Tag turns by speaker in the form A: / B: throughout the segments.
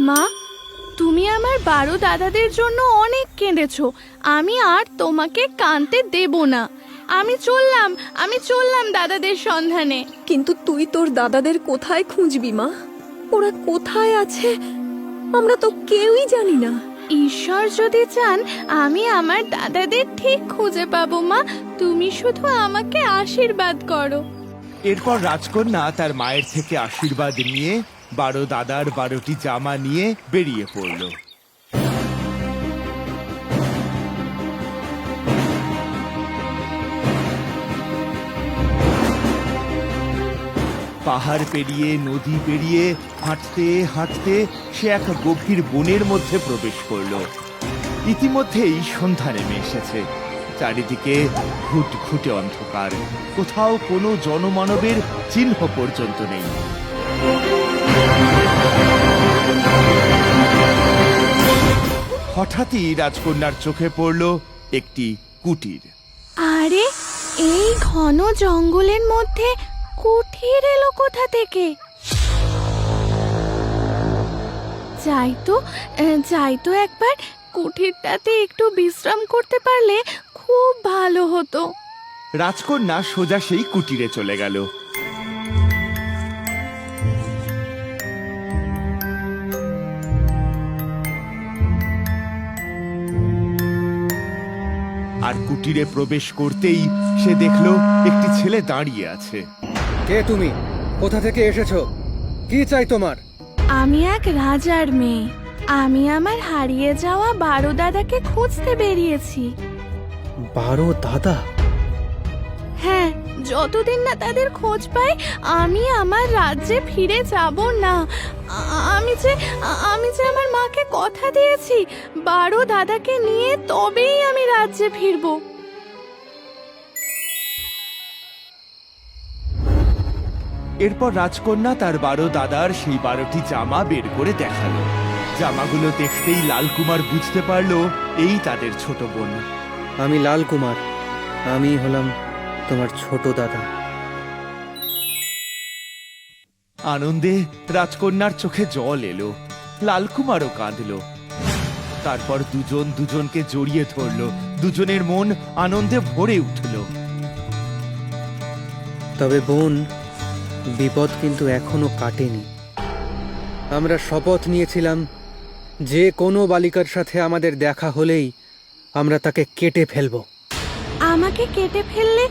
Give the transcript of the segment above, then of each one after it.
A: মা, তুমি আমার 12 দাদাদের জন্য অনেক কেঁদেছো। আমি আর তোমাকে কাঁদতে দেব না। আমি চললাম দাদাদের সন্ধানে।
B: কিন্তু তুই তোর দাদাদের কোথায় খুঁজবি মা? ওরা কোথায় আছে আমরা তো কেউই জানি না।
A: ঈশ্বর যদি চান আমি আমার দাদাদের ঠিক খুঁজে পাবো মা। তুমি শুধু আমাকে আশীর্বাদ করো।
C: এরপর রাজকন্যা তার মায়ের থেকে আশীর্বাদ নিয়ে 12 দাদার 12টি জামা নিয়ে বেরিয়ে পড়ল। পাহাড় পেরিয়ে নদী পেরিয়ে হাঁটতে হাঁটতে সে এক গভীর বনের মধ্যে প্রবেশ করল। ইতিমধ্যেই সন্ধ্যা নেমে এসেছে। চারিদিকে ঘুটঘুটে অন্ধকার, কোথাও কোনো জনমানবের চিহ্ন পর্যন্ত নেই। হঠাৎই রাজকন্যার চোখে পড়ল একটি কুটির।
A: আরে, এই ঘন জঙ্গলের মধ্যে কুঠির এলো কোথা থেকে? যাই তো একবার কুঠিরটাতে একটু বিশ্রাম করতে পারলে খুব ভালো হতো।
C: রাজকন্যা সোজা সেই কুটিরে চলে গেল। আর কুটিরে প্রবেশ করতেই সে দেখল একটি ছেলে দাঁড়িয়ে আছে।
D: কে তুমি? কোথা থেকে এসেছো? কি চাই তোমার?
A: আমি এক রাজার মেয়ে। আমি আমার হারিয়ে যাওয়া 12 দাদাকে খুঁজতে বেরিয়েছি।
D: 12 দাদা?
A: হ্যাঁ, যতদিন না তাদের খোঁজ পাই আমি আমার রাজ্যে ফিরে যাব না। আমি যে আমার মাকে কথা দিয়েছি 12 দাদাকে নিয়ে তবেই আমি রাজ্যে ফিরবো।
C: এরপর রাজকন্যা তার 12 দাদার সেই 12টি জামা বের করে দেখালো। জামাগুলো দেখতেই লালকুমার বুঝতে পারলো এই তাদের ছোট বোন।
D: আমি লাল কুমার, আমি হলাম তোমার ছোট দাদা।
C: আনন্দে রাজকন্যার চোখে জল এলো। লালকুমারও কাঁদল। তারপর দুজন দুজনকে জড়িয়ে ধরল। দুজনের মন আনন্দে ভরে উঠল।
D: তবে বোন, বিপদ কিন্তু এখনো কাটেনি। আমরা শপথ নিয়েছিলাম যে কোনো বালিকার সাথে আমাদের দেখা হলেই আমরা তাকে কেটে ফেলব।
A: আমাকে কেটে ফেললে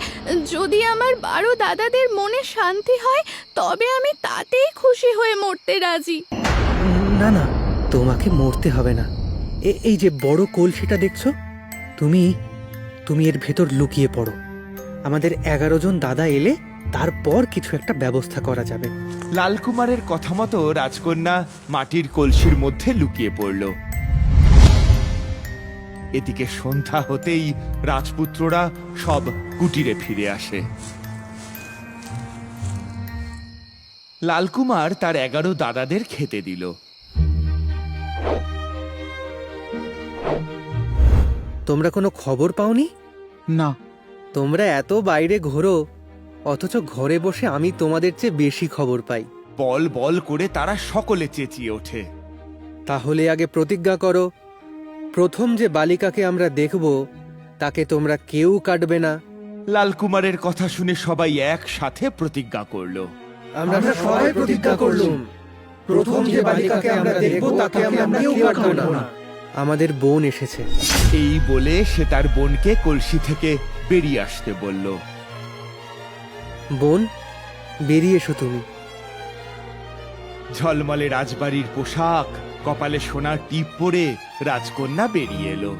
A: যদি আমার 12 দাদাদের মনে শান্তি হয় তবে আমি তাতেই খুশি হয়ে মরতে রাজি।
D: না না, তোমাকে মরতে হবে না। এই যে বড় কলসিটা দেখছো, তুমি এর ভেতর লুকিয়ে পড়ো। আমাদের 11 জন দাদা এলে তারপর কিছু একটা ব্যবস্থা করা যাবে।
C: লালকুমারের কথা মতো রাজকন্যা মাটির কলসির মধ্যে লুকিয়ে পড়ল। এদিকে সন্ধ্যা হতেই রাজপুত্ররা সব কুটিরে ফিরে আসে। লালকুমার তার 11 দাদাদের খেতে দিল।
D: তোমরা কোনো খবর পাওনি?
E: না।
D: তোমরা এত বাইরে ঘোরো, অথচ ঘরে বসে আমি তোমাদের চেয়ে বেশি খবর পাই।
C: বল বল করে তারা সকলে চেঁচিয়ে ওঠে।
D: তাহলে আগে প্রতিজ্ঞা করো, প্রথম যে বালিকাকে আমরা দেখব তাকে তোমরা কেউ কাটবে না।
C: লালকুমারের কথা শুনে সবাই একসাথে প্রতিজ্ঞা করল।
D: আমরা সবাই প্রতিজ্ঞা করলাম, প্রথম যে বালিকাকে আমরা দেখব তাকে আমরা কেউ কাটবো না। আমাদের বোন এসেছে।
C: এই বলে সে তার বোনকে কলসি থেকে বেরিয়ে আসতে বলল।
D: বোন, বেরিয়ে এসো তুমি।
C: ঝলমলে রাজবাড়ির পোশাক, কপালে সোনার টিপ পরে রাজকন্যা বেরিয়ে এলো।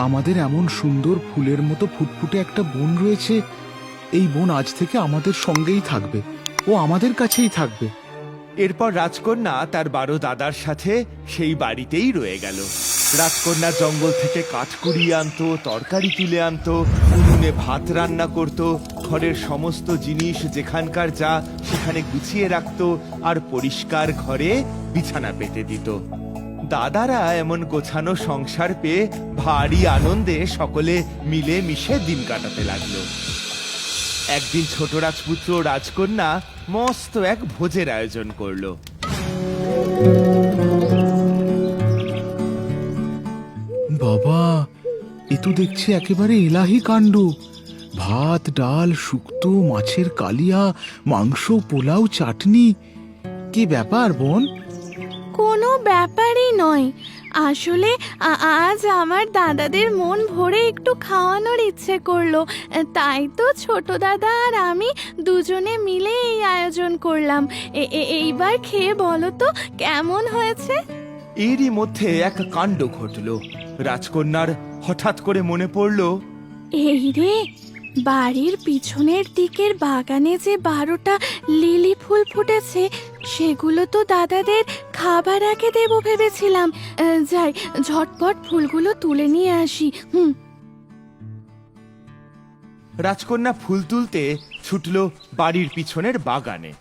E: আমাদের এমন সুন্দর ফুলের মতো ফুটফুটে একটা বোন রয়েছে। এই বোন আজ থেকে আমাদের সঙ্গেই থাকবে, ও আমাদের কাছেই থাকবে।
C: এরপর রাজকন্যা তার 12 দাদার সাথে সেই বাড়িতেই রয়ে গেল। রাজকন্যা জঙ্গল থেকে কাঠ কুড়িয়ে আনতো, তরকারি তুলে আনতো, উনুনে ভাত রান্না করত, ঘরের সমস্ত জিনিস যেখানকার যা সেখানে গুছিয়ে রাখতো, আর পরিষ্কার ঘরে বিছানা পেতে দিত। দাদারা এমন গোছানো সংসার পেয়ে ভারী আনন্দে সকলে মিলে মিশে দিন কাটাতে লাগলো। একদিন ছোট রাজপুত্র ও রাজকন্যা মস্ত এক ভোজের আয়োজন করলো।
E: বাবা, এ তো দেখছি একেবারে এলাহি কাণ্ড। ভাত, ডাল, শুক্তো, মাছের কালিয়া, মাংস, পোলাও, চাটনি। কি ব্যাপার বোন?
A: কোনো ব্যাপারই নয়। আসলে আজ আমার দাদাদের মন ভরে একটু খাওয়ানোর ইচ্ছে করলো, তাই তো ছোট দাদা আর আমি দুজনে মিলে এই আয়োজন করলাম। এইবার খেয়ে বলো তো কেমন হয়েছে।
C: এরই মধ্যে এক কাণ্ড ঘটল। রাজকন্যার হঠাৎ করে মনে পড়ল,
A: এই রে, বাড়ির পিছনের দিকের বাগানে যে 12টা লিলি ফুল ফুটেছে সেগুলো তো দাদাদের খাবার আগে দেব ভেবেছিলাম। যাই, ঝটপট ফুলগুলো তুলে নিয়ে আসি।
C: রাজকন্যা ফুল তুলতে ছুটল বাড়ির পিছনের বাগানে।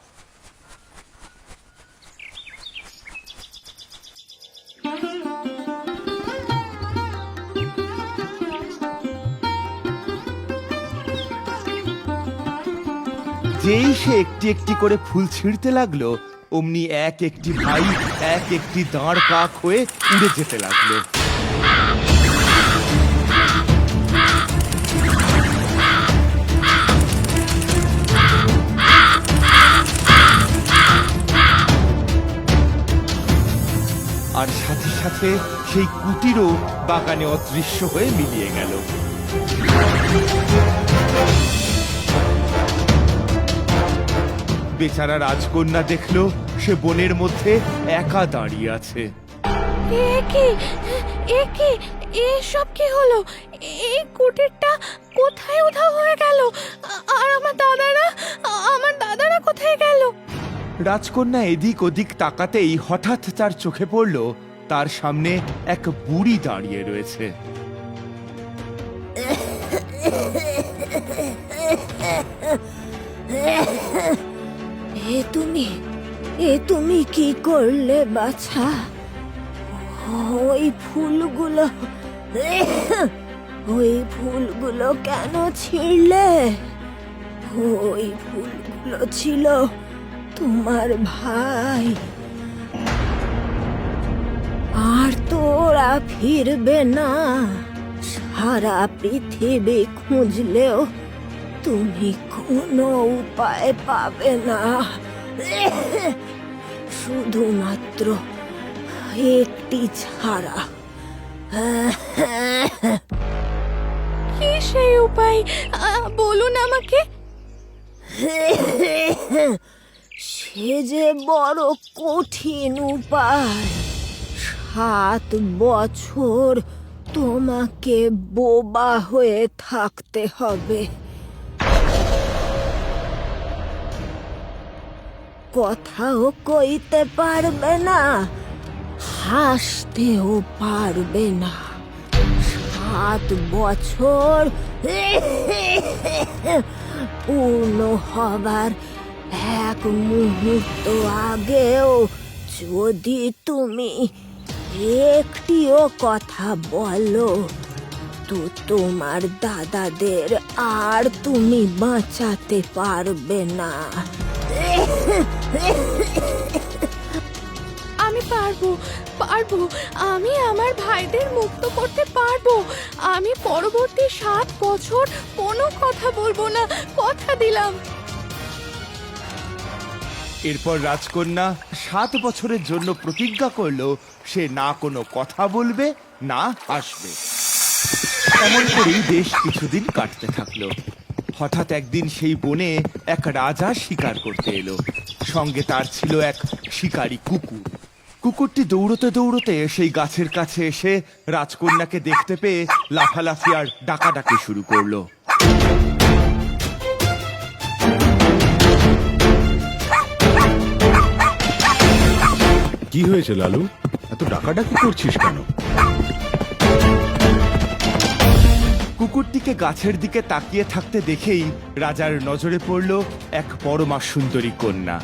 C: যেই সে একটি একটি করে ফুল ছিঁড়তে লাগলো, অমনি এক একটি ভাই এক একটি দাঁড় কাক হয়ে উড়ে যেতে লাগলো। আর সাথে সাথে সেই কুটিরও বাগানে অদৃশ্য হয়ে মিলিয়ে গেল। বেচারা রাজকন্যা দেখলো সে বনের মধ্যে একা দাঁড়িয়ে আছে।
A: এসব কি হলো? এই কুটিরটা কোথায় উধাও হয়ে গেল? আর আমার দাদারা কোথায় গেল?
C: রাজকন্যা এদিক ওদিক তাকাতেই হঠাৎ তার চোখে পড়ল তার সামনে এক বুড়ি দাঁড়িয়ে রয়েছে।
B: এ তুমি কি করলে বাছা? ওই ফুলগুলো কেন ছিঁড়লে? ওই ফুলগুলো ছিল তোমার ভাই, আর তোরা ফিরবে না। সারা পৃথিবী খুঁজলেও তুমি কোনো উপায় পাবে না, শুধুমাত্র একটি ছাড়া।
A: কি সেই উপায়? বলুন আমাকে।
B: সে যে বড় কঠিন উপায়। 7 বছর তোমাকে বোবা হয়ে থাকতে হবে। কথাও কইতে পারবে না, হাসতেও পারবে না। 7 বছর পূর্ণ হবার এক মুহূর্ত আগেও যদি তুমি একটিও কথা বলো তো তোমার দাদাদের আর তুমি বাঁচাতে পারবে না।
A: আমি পারবো, আমি আমার ভাইদের মুক্ত করতে পারবো। আমি পরবর্তী 7 বছর কোনো কথা বলবো না, কথা দিলাম।
C: এরপর রাজকন্যা 7 বছরের জন্য প্রতিজ্ঞা করলো সে না কোনো কথা বলবে, না হাসবে। এমন করেই বেশ কিছুদিন কাটতে থাকলো। হঠাৎ একদিন সেই বনে এক রাজা শিকার করতে এলো। সঙ্গে তার ছিল এক শিকারী কুকুর। কুকুরটি দৌড়তে দৌড়তে সেই গাছের কাছে এসে রাজকন্যাকে দেখতে পেয়ে লাফালাফি আর ডাকাডাকি শুরু করলো।
E: কি হয়েছে লালু, এত ডাকাডাকি করছিস কেন?
C: কুকুরটিকে গাছের দিকে তাকিয়ে থাকতে দেখেই রাজার নজরে পড়ল এক পরমা সুন্দরী কন্যা।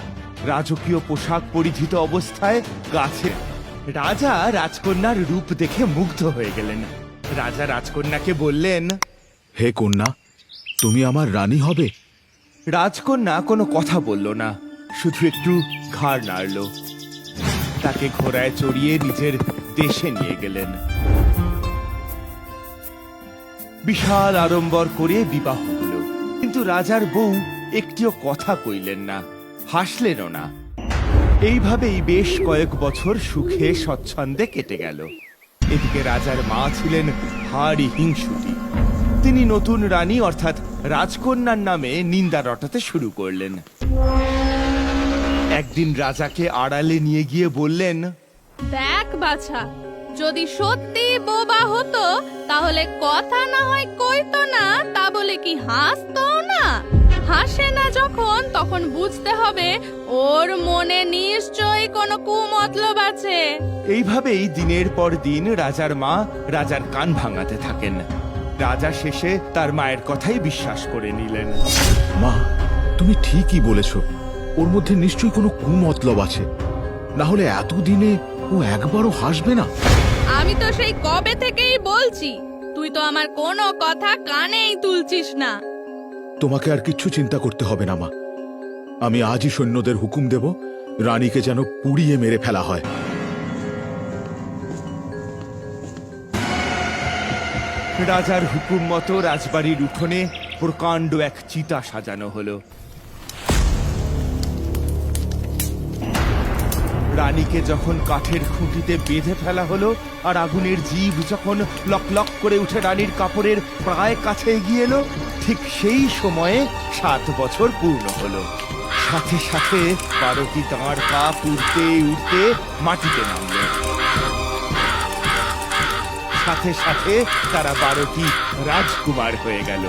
C: রাজকীয় পোশাক পরিহিত অবস্থায় গাছে রাজা রাজকন্যার রূপ দেখে মুগ্ধ হয়ে গেলেন। রাজা রাজকন্যাকে বললেন,
E: হে কন্যা, তুমি আমার রানী হবে।
C: রাজকন্যা কোনো কথা বলল না, শুধু একটু ঘাড় নাড়ল। তাকে ঘোড়ায় চড়িয়ে নিজের দেশে নিয়ে গেলেন। বিশাল আড়ম্বর করে বিবাহ হলো, কিন্তু রাজার বউ একটিও কথা কইলেন না, হাসলেনও না। এইভাবেই বেশ কয়েক বছর সুখে স্বচ্ছন্দে কেটে গেল। এদিকে রাজার মা ছিলেন ভারী হিংসুটি। তিনি নতুন রানী অর্থাৎ রাজকন্যার নামে নিন্দা রটাতে শুরু করলেন। একদিন রাজাকে আড়ালে নিয়ে গিয়ে বললেন,
A: দেখ বাছা, যদি সত্যি বোবা হতো তাহলে কথা না হয় কইতো না, তা বলে কি হাসতো না? হাসে না যখন, তখন বুঝতে হবে ওর মনে নিশ্চয়ই কোনো কুমতলব আছে।
C: এইভাবেই দিনের পর দিন রাজার মা রাজার কান ভাঙাতে থাকেন। রাজা শেষে তার মায়ের কথাই বিশ্বাস করে নিলেন।
E: মা, তুমি ঠিকই বলেছ, ওর মধ্যে নিশ্চয়ই কোনো কুমতলব আছে, না হলে এতদিনে ও একবারও হাসবে না।
A: আমি তো সেই কবে থেকেই বলছি, তুই তো আমার কোনো কথা কানেই তুলছিস না।
E: তোমাকে আর কিচ্ছু চিন্তা করতে হবে না মা। আমি আজই সৈন্যদের হুকুম দেব, রানীকে যেন পুড়িয়ে মেরে ফেলা হয়।
C: রাজার হুকুম মতো রাজবাড়ির উঠোনে প্রকাণ্ড এক চিতা সাজানো হলো। রানীকে যখন কাঠের খুঁটিতে বেঁধে ফেলা হলো আর আগুনের জিভ যখন লক লক করে উঠে রানীর কাপড়ের প্রায় কাছে এগিয়ে এলো, ঠিক সেই সময়ে 7 বছর পূর্ণ হলো। সাথে সাথে 12টি দাঁড় পা উড়তে উড়তে মাটিতে নামল। সাথে সাথে তারা 12টি রাজকুমার হয়ে গেল।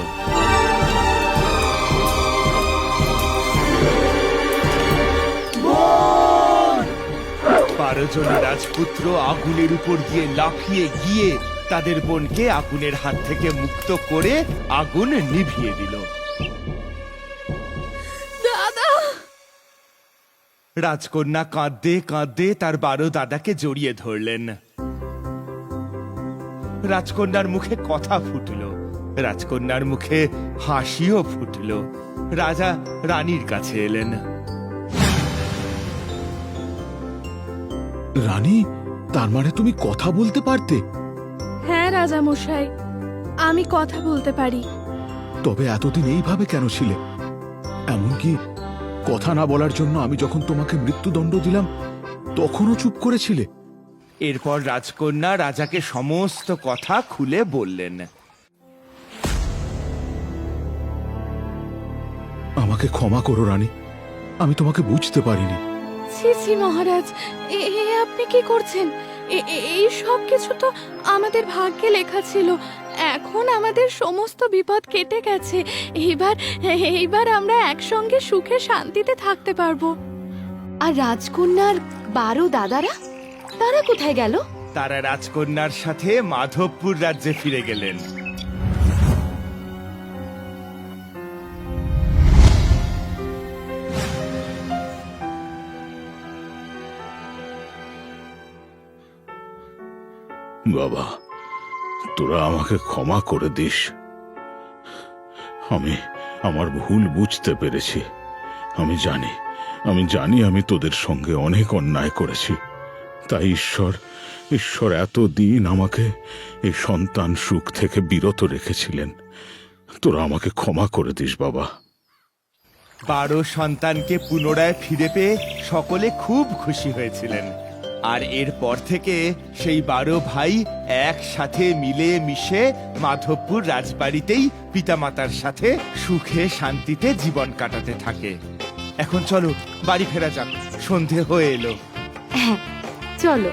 C: 12 জন রাজপুত্র আগুনের উপর দিয়ে লাফিয়ে গিয়ে তাদের বোনকে আগুনের হাত থেকে মুক্ত করে আগুন নিভিয়ে দিল।
A: দাদা!
C: রাজকন্যা কাঁদতে কাঁদতে তার 12 দাদাকে জড়িয়ে ধরলেন। রাজকন্যার মুখে কথা ফুটল, রাজকন্যার মুখে হাসিও ফুটল। রাজা রানীর কাছে এলেন।
E: রানী, তার মানে তুমি কথা বলতে পারতে?
A: হ্যাঁ রাজা মশাই, আমি কথা বলতে পারি।
E: তবে এতদিন এইভাবে কেন ছিলে? এমনকি কথা না বলার জন্য আমি যখন তোমাকে মৃত্যুদণ্ড দিলাম তখনও চুপ করেছিলে?
C: এরপর রাজকন্যা রাজাকে সমস্ত কথা খুলে বললেন।
E: আমাকে ক্ষমা করো রানী, আমি তোমাকে বুঝতে পারিনি।
A: ছি ছি মহারাজ, আপনি কি করছেন? এই সব কিছু তো আমাদের ভাগ্যে লেখা ছিল। এখন আমাদের সমস্ত বিপদ কেটে গেছে। এইবার আমরা একসঙ্গে সুখে শান্তিতে থাকতে পারবো।
B: আর রাজকন্যার 12 দাদারা, তারা কোথায় গেল?
C: তারা রাজকন্যার সাথে মাধবপুর রাজ্যে ফিরে গেলেন।
E: বাবা, তোরা আমাকে ক্ষমা করে দিস। আমি আমার ভুল বুঝতে পেরেছি। আমি জানি আমি তোদের সঙ্গে অনেক অন্যায় করেছি। তাই ঈশ্বর এতদিন আমাকে এই সন্তান সুখ থেকে বিরত রেখেছিলেন। তোরা আমাকে ক্ষমা করে দিস বাবা।
C: 12 সন্তানকে পুনরায় ফিরে পেয়ে সকলে খুব খুশি হয়েছিলেন। আর এরপর থেকে সেই 12 ভাই একসাথে মিলে মিশে মাধবপুর রাজবাড়িতেই পিতামাতার সাথে সুখে শান্তিতে জীবন কাটাতে থাকে। এখন চলো বাড়ি ফেরা যাক, সন্ধে হয়ে এলো।
B: হ্যাঁ, চলো।